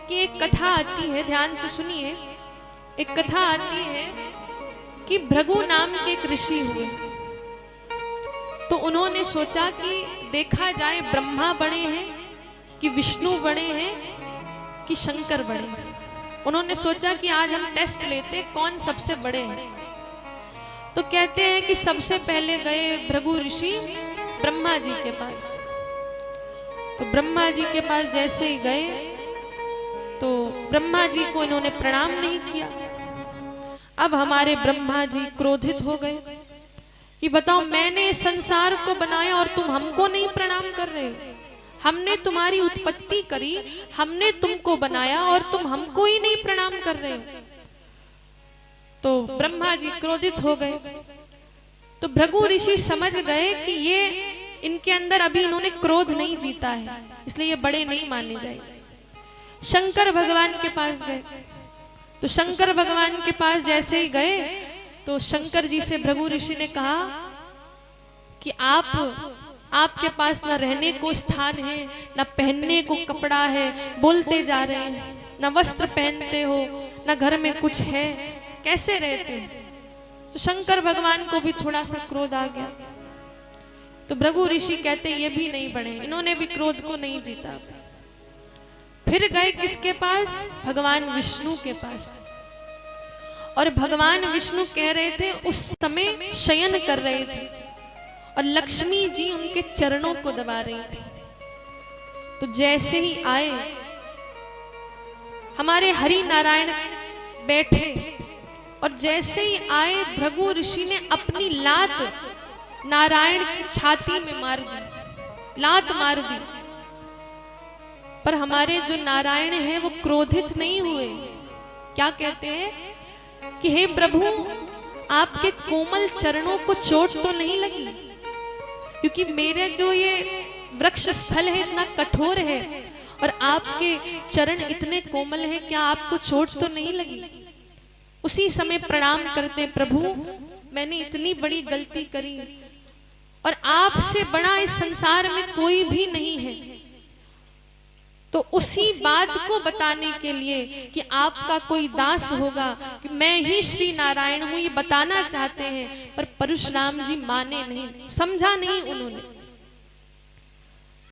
कि एक कथा आती है, ध्यान से सुनिए। एक कथा आती है कि भृगु नाम के एक ऋषि हुए, तो उन्होंने सोचा कि देखा जाए ब्रह्मा बड़े हैं कि विष्णु बड़े हैं कि शंकर बड़े हैं। उन्होंने सोचा कि आज हम टेस्ट लेते कौन सबसे बड़े हैं। तो कहते हैं कि सबसे पहले गए भृगु ऋषि ब्रह्मा जी के पास। तो ब्रह्मा जी के पास जैसे ही गए तो ब्रह्मा जी को इन्होंने प्रणाम नहीं किया। अब हमारे ब्रह्मा जी क्रोधित हो गए कि बताओ, मैंने संसार को बनाया और तुम हमको नहीं प्रणाम कर रहे हो। हमने तुम्हारी उत्पत्ति करी, हमने तुमको बनाया और तुम हमको ही नहीं प्रणाम कर रहे हो। तो ब्रह्मा जी क्रोधित हो गए। तो भृगु ऋषि समझ गए कि ये इनके अंदर अभी इन्होंने क्रोध नहीं जीता है, इसलिए ये बड़े नहीं माने जाएंगे। शंकर भगवान के पास गए। तो शंकर भगवान के पास जैसे ही गए तो शंकर जी से भृगु ऋषि ने कहा कि आपके पास ना रहने को स्थान है, ना पहनने को कपड़ा है, बोलते जा रहे हैं, ना वस्त्र पहनते हो, ना घर में कुछ है, कैसे रहते हो। तो शंकर भगवान को भी थोड़ा सा क्रोध आ गया। तो भृगु ऋषि कहते ये भी नहीं बने, इन्होंने भी क्रोध को नहीं जीता। फिर गए किसके पास? भगवान विष्णु के पास। और भगवान विष्णु कह रहे थे, उस समय शयन कर रहे थे और लक्ष्मी जी उनके चरणों को दबा रही थी। तो जैसे ही आए हमारे हरि नारायण बैठे और जैसे ही आए भृगु ऋषि ने अपनी लात नारायण की छाती में मार दी, लात मार दी। पर हमारे जो नारायण हैं वो क्रोधित नहीं हुए। क्या कहते हैं कि हे प्रभु, आपके कोमल चरणों को चोट तो नहीं लगी? क्योंकि मेरे जो ये वृक्ष स्थल है इतना कठोर है और आपके चरण इतने कोमल हैं, क्या आपको चोट तो नहीं लगी? उसी समय प्रणाम करते, प्रभु मैंने इतनी बड़ी गलती करी और आपसे बड़ा इस संसार में कोई भी नहीं है। तो उसी बात को बताने के लिए कि आपका कोई दास होगा कि मैं ही श्री नारायण हूं, ये बताना चाहते हैं। पर परशुराम जी माने नहीं, समझा नहीं उन्होंने।